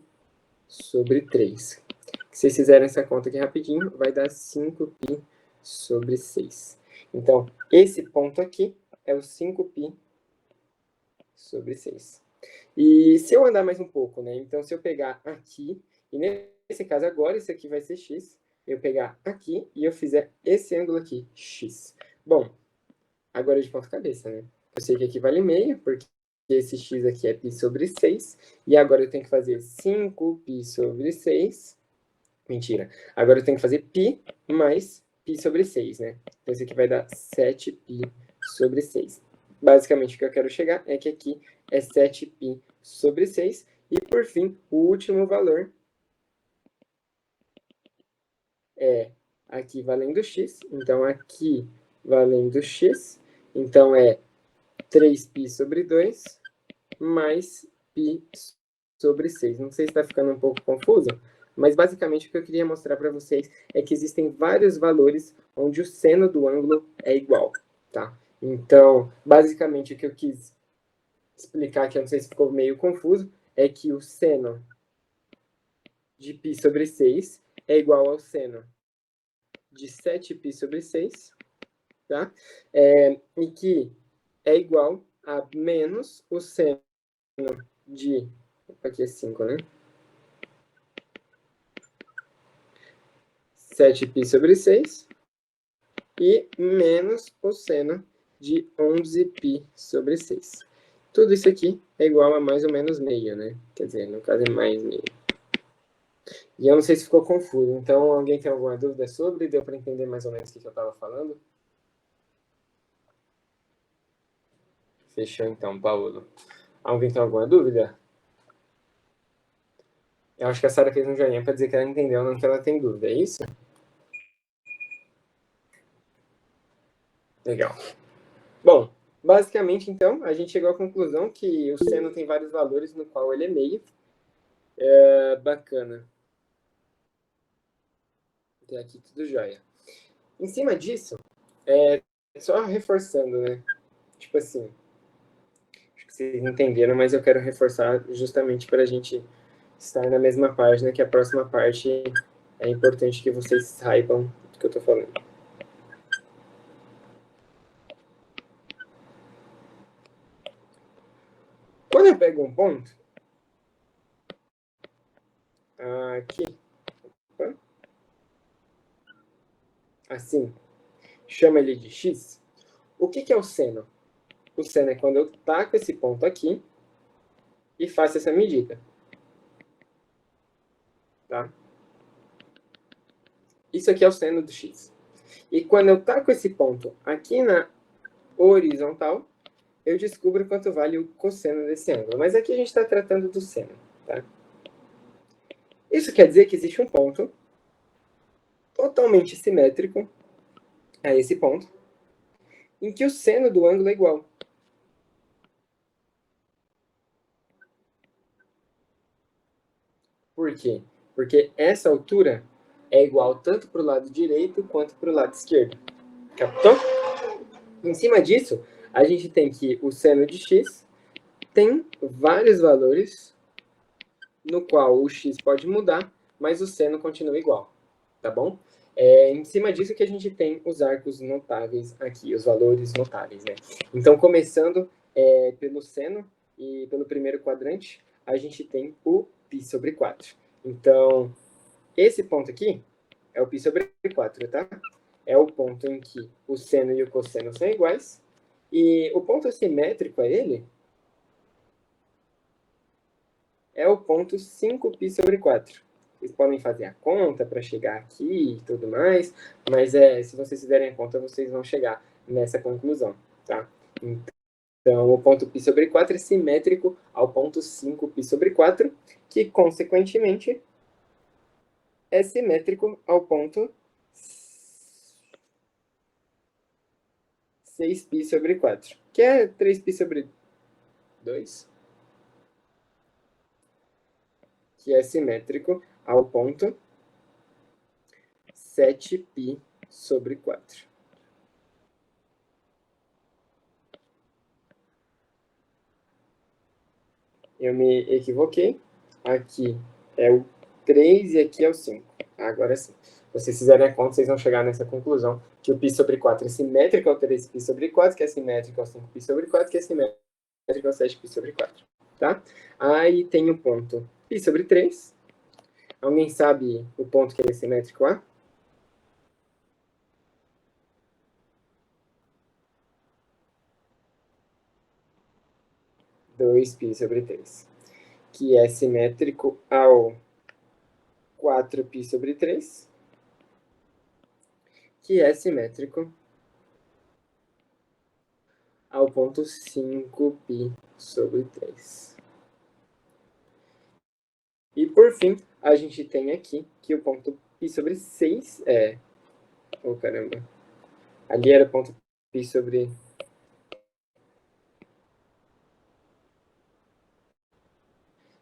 sobre 3. Se vocês fizerem essa conta aqui rapidinho, vai dar 5π sobre 6. Então, esse ponto aqui é o 5π sobre 6. E se eu andar mais um pouco, né? Então, se eu pegar aqui, e nesse caso agora, isso aqui vai ser x, eu pegar aqui e eu fizer esse ângulo aqui, x. Bom, agora de ponta cabeça, né? Eu sei que aqui vale meio, porque esse x aqui é π sobre 6, e agora eu tenho que fazer 5π sobre 6. Mentira. Agora eu tenho que fazer π mais π sobre 6, né? Então, isso aqui vai dar 7π sobre 6. Basicamente, o que eu quero chegar é que aqui é 7π sobre 6. E, por fim, o último valor é aqui valendo x. Então, aqui valendo x. Então, é 3π sobre 2 mais π sobre 6. Não sei se está ficando um pouco confuso, mas basicamente o que eu queria mostrar para vocês é que existem vários valores onde o seno do ângulo é igual, tá? Então, basicamente o que eu quis explicar aqui, eu não sei se ficou meio confuso, é que o seno de π sobre 6 é igual ao seno de 7π sobre 6, tá? E que é igual a menos o seno de... Aqui é 5, né? 7π sobre 6 e menos o seno de 11π sobre 6. Tudo isso aqui é igual a mais ou menos meio, né? Quer dizer, no caso é mais meio. E eu não sei se ficou confuso. Então, alguém tem alguma dúvida sobre? Deu para entender mais ou menos o que eu estava falando? Fechou então, Paulo. Alguém tem alguma dúvida? Eu acho que a Sara fez um joinha para dizer que ela entendeu, não que ela tem dúvida, é isso? Legal. Bom, basicamente, então, a gente chegou à conclusão que o seno tem vários valores no qual ele é meio. Bacana. Até aqui tudo jóia. Em cima disso, só reforçando, né? Tipo assim, acho que vocês entenderam, mas eu quero reforçar justamente para a gente estar na mesma página, que a próxima parte é importante que vocês saibam do que eu estou falando. Quando eu pego um ponto, aqui, assim, chama ele de x, o que é o seno? O seno é quando eu taco esse ponto aqui e faço essa medida. Tá? Isso aqui é o seno do x. E quando eu taco esse ponto aqui na horizontal, eu descubro quanto vale o cosseno desse ângulo. Mas aqui a gente está tratando do seno. Tá? Isso quer dizer que existe um ponto totalmente simétrico a esse ponto, em que o seno do ângulo é igual. Por quê? Porque essa altura é igual tanto para o lado direito quanto para o lado esquerdo. Captou? Em cima disso, a gente tem que o seno de x tem vários valores no qual o x pode mudar, mas o seno continua igual, tá bom? Em cima disso que a gente tem os arcos notáveis aqui, os valores notáveis, né? Então, começando pelo seno e pelo primeiro quadrante, a gente tem o π sobre 4. Então, esse ponto aqui é o π sobre 4, tá? É o ponto em que o seno e o cosseno são iguais. E o ponto simétrico a ele é o ponto 5π sobre 4. Vocês podem fazer a conta para chegar aqui e tudo mais, mas se vocês fizerem a conta, vocês vão chegar nessa conclusão, tá? Então, o ponto π sobre 4 é simétrico ao ponto 5π sobre 4, que, consequentemente, é simétrico ao ponto 6π sobre 4, que é 3π sobre 2, que é simétrico ao ponto 7π sobre 4. Eu me equivoquei. Aqui é o 3 e aqui é o 5. Agora sim. Se vocês fizerem a conta, vocês vão chegar nessa conclusão, que o π sobre 4 é simétrico ao 3π sobre 4, que é simétrico ao 5π sobre 4, que é simétrico ao 7π sobre 4. Tá? Aí tem o ponto π sobre 3. Alguém sabe o ponto que ele é simétrico a? Dois π sobre 3. Que é simétrico ao 4π sobre 3, que é simétrico ao ponto 5π sobre 3. E, por fim, a gente tem aqui que o ponto π sobre 6 é... Oh, caramba. Ali era o ponto π sobre...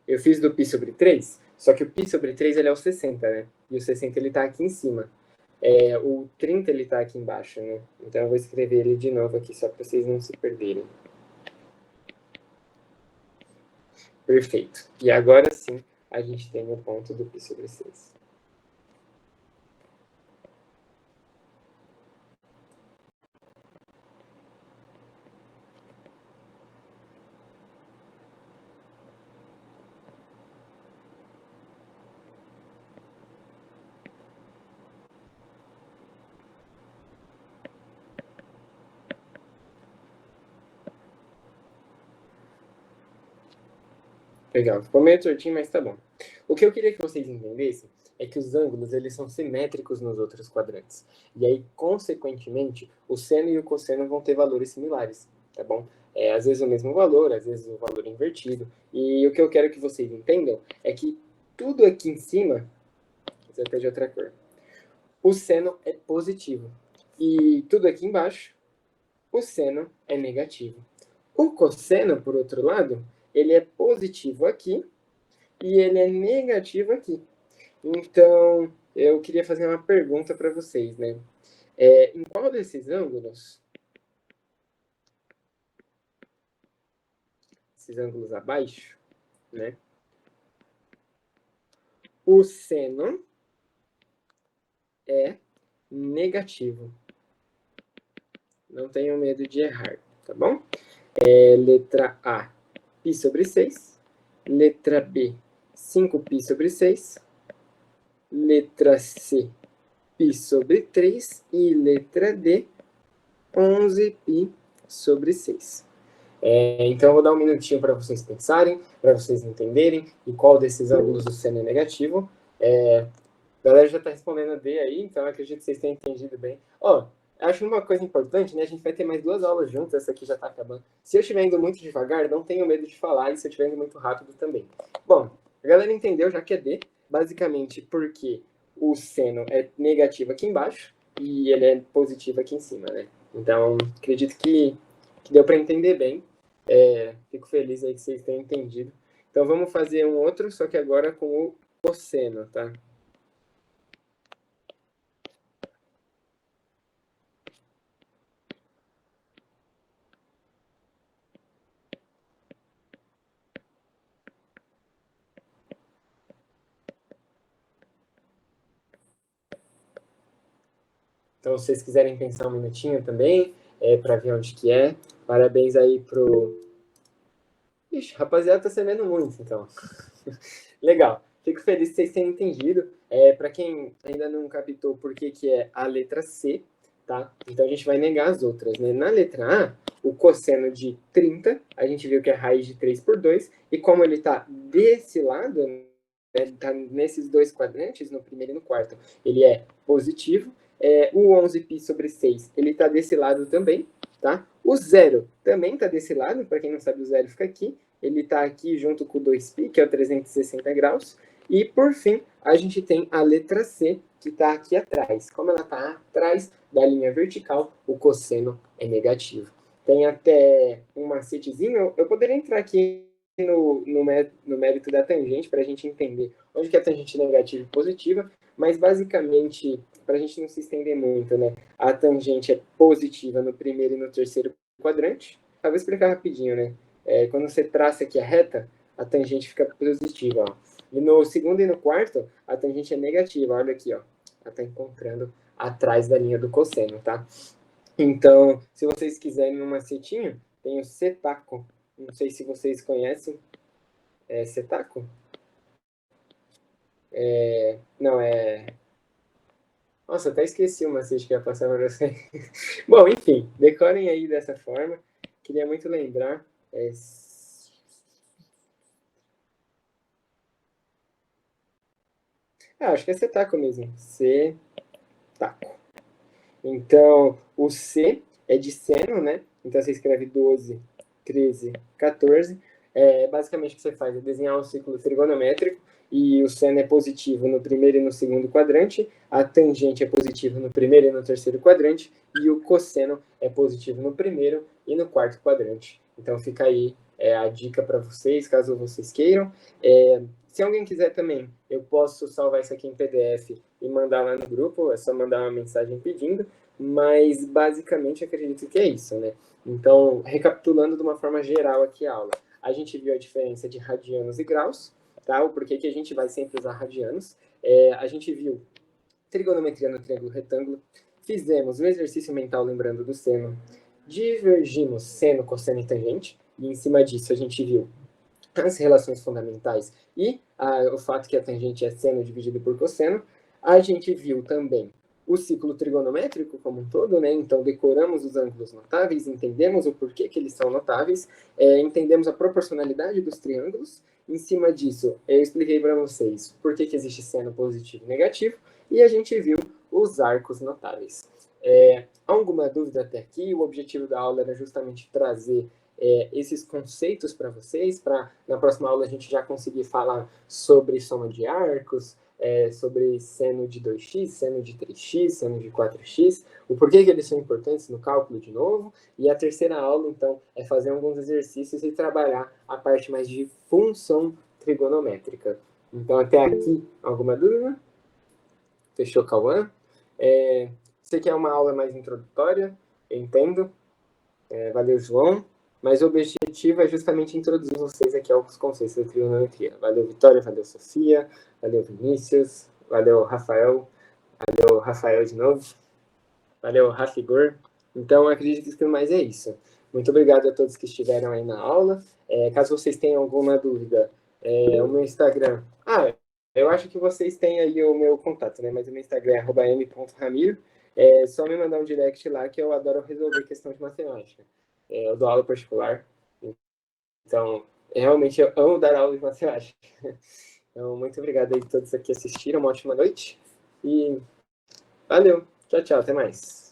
Eu fiz do π sobre 3, só que o π sobre 3 ele é o 60, né? E o 60 ele tá aqui em cima. O 30 ele tá aqui embaixo, né? Então eu vou escrever ele de novo aqui, só para vocês não se perderem. Perfeito. E agora sim, a gente tem o ponto do π sobre 6. Legal, ficou meio tortinho, mas tá bom. O que eu queria que vocês entendessem é que os ângulos, eles são simétricos nos outros quadrantes. E aí, consequentemente, o seno e o cosseno vão ter valores similares, tá bom? Às vezes o mesmo valor, às vezes o valor invertido. E o que eu quero que vocês entendam é que tudo aqui em cima, isso até de outra cor, o seno é positivo. E tudo aqui embaixo, o seno é negativo. O cosseno, por outro lado, ele é positivo aqui e ele é negativo aqui. Então, eu queria fazer uma pergunta para vocês, né? Em qual desses ângulos, esses ângulos abaixo, né? O seno é negativo. Não tenham medo de errar, tá bom? Letra A, π sobre 6. Letra B, 5π sobre 6. Letra C, π sobre 3. E letra D, 11π sobre 6. Então, eu vou dar um minutinho para vocês pensarem, para vocês entenderem e qual desses ângulos do seno é negativo. A galera já está respondendo D aí, então eu acredito que vocês tenham entendido bem. Acho uma coisa importante, né? A gente vai ter mais 2 aulas juntas, essa aqui já está acabando. Se eu estiver indo muito devagar, não tenho medo de falar, e se eu estiver indo muito rápido também. Bom, a galera entendeu já que é D, basicamente porque o seno é negativo aqui embaixo e ele é positivo aqui em cima, né? Então, acredito que deu para entender bem. Fico feliz aí que vocês tenham entendido. Então, vamos fazer um outro, só que agora com o cosseno, tá? Então, se vocês quiserem pensar um minutinho também, para ver onde que é. Parabéns aí pro... Ixi, rapaziada, tá sabendo muito, então. Legal. Fico feliz que vocês tenham entendido. Para quem ainda não captou por que é a letra C, tá? Então, a gente vai negar as outras, né? Na letra A, o cosseno de 30, a gente viu que é raiz de 3 por 2, e como ele tá desse lado, né, tá nesses dois quadrantes, no primeiro e no quarto, ele é positivo. O 11π sobre 6, ele está desse lado também, tá? O zero também está desse lado, para quem não sabe, o zero fica aqui. Ele está aqui junto com o 2π, que é o 360 graus. E, por fim, a gente tem a letra C, que está aqui atrás. Como ela está atrás da linha vertical, o cosseno é negativo. Tem até um macetezinho. Eu poderia entrar aqui no mérito da tangente, para a gente entender onde que é a tangente negativa e positiva, mas basicamente, para a gente não se estender muito, né? A tangente é positiva no primeiro e no terceiro quadrante. Eu vou explicar rapidinho, né? Quando você traça aqui a reta, a tangente fica positiva, ó. E no segundo e no quarto, a tangente é negativa. Olha aqui, ó. Ela está encontrando atrás da linha do cosseno, tá? Então, se vocês quiserem um macetinho, tem o setaco. Não sei se vocês conhecem. Setaco? Não, Nossa, até esqueci o macete que ia passar para você. Bom, enfim, decorem aí dessa forma. Queria muito lembrar. Acho que é setaco mesmo. Setaco. Então, o C é de seno, né? Então, você escreve 12, 13, 14. Basicamente, o que você faz é desenhar um círculo trigonométrico e o seno é positivo no primeiro e no segundo quadrante, a tangente é positiva no primeiro e no terceiro quadrante, e o cosseno é positivo no primeiro e no quarto quadrante. Então, fica aí a dica para vocês, caso vocês queiram. Se alguém quiser também, eu posso salvar isso aqui em PDF e mandar lá no grupo, é só mandar uma mensagem pedindo, mas basicamente acredito que é isso, né? Então, recapitulando de uma forma geral aqui a aula, a gente viu a diferença de radianos e graus, tá? O porquê que a gente vai sempre usar radianos. A gente viu trigonometria no triângulo retângulo, fizemos o exercício mental lembrando do seno, divergimos seno, cosseno e tangente, e em cima disso a gente viu as relações fundamentais e o fato que a tangente é seno dividido por cosseno. A gente viu também o ciclo trigonométrico como um todo, né? Então decoramos os ângulos notáveis, entendemos o porquê que eles são notáveis, entendemos a proporcionalidade dos triângulos Em cima disso, eu expliquei para vocês por que existe seno positivo e negativo, e a gente viu os arcos notáveis. Alguma dúvida até aqui? O objetivo da aula era justamente trazer esses conceitos para vocês, para na próxima aula a gente já conseguir falar sobre soma de arcos, sobre seno de 2x, seno de 3x, seno de 4x, o porquê que eles são importantes no cálculo de novo, e a terceira aula, então, é fazer alguns exercícios e trabalhar a parte mais de função trigonométrica. Então, até aqui, alguma dúvida? Fechou, Cauã? Isso aqui é uma aula mais introdutória, eu entendo. Valeu, João. Mas o objetivo é justamente introduzir vocês aqui aos conceitos da trigonometria. Valeu, Vitória, valeu, Sofia, valeu, Vinícius, valeu, Rafael de novo, valeu, Rafigor. Então, acredito que mais é isso. Muito obrigado a todos que estiveram aí na aula. Caso vocês tenham alguma dúvida, o meu Instagram... eu acho que vocês têm aí o meu contato, né? Mas o meu Instagram é @m.ramiro. É só me mandar um direct lá que eu adoro resolver questão de matemática. Eu dou aula particular, então realmente eu amo dar aula de matemática. Então, muito obrigado aí a todos que assistiram, uma ótima noite e valeu, tchau, tchau, até mais.